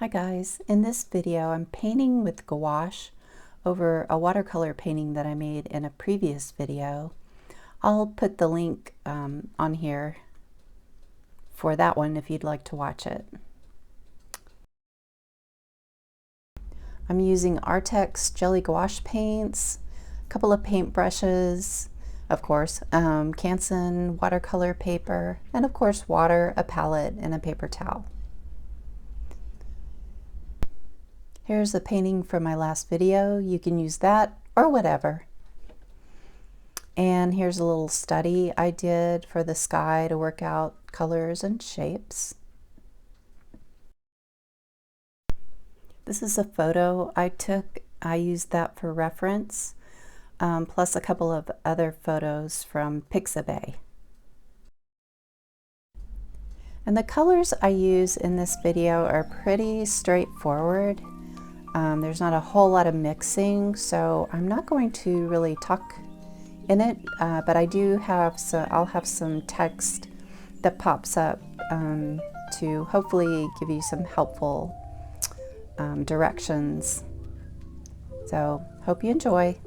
Hi guys, in this video I'm painting with gouache over a watercolor painting that I made in a previous video. I'll put the link on here for that one if you'd like to watch it. I'm using Arrtx jelly gouache paints, a couple of paint brushes, of course, Canson watercolor paper, and of course water, a palette, and a paper towel. Here's a painting from my last video. You can use that or whatever. And here's a little study I did for the sky to work out colors and shapes. This is a photo I took. I used that for reference, plus a couple of other photos from Pixabay. And the colors I use in this video are pretty straightforward. There's not a whole lot of mixing, so I'm not going to really talk in it, but I do have I'll have some text that pops up to hopefully give you some helpful directions. So hope you enjoy.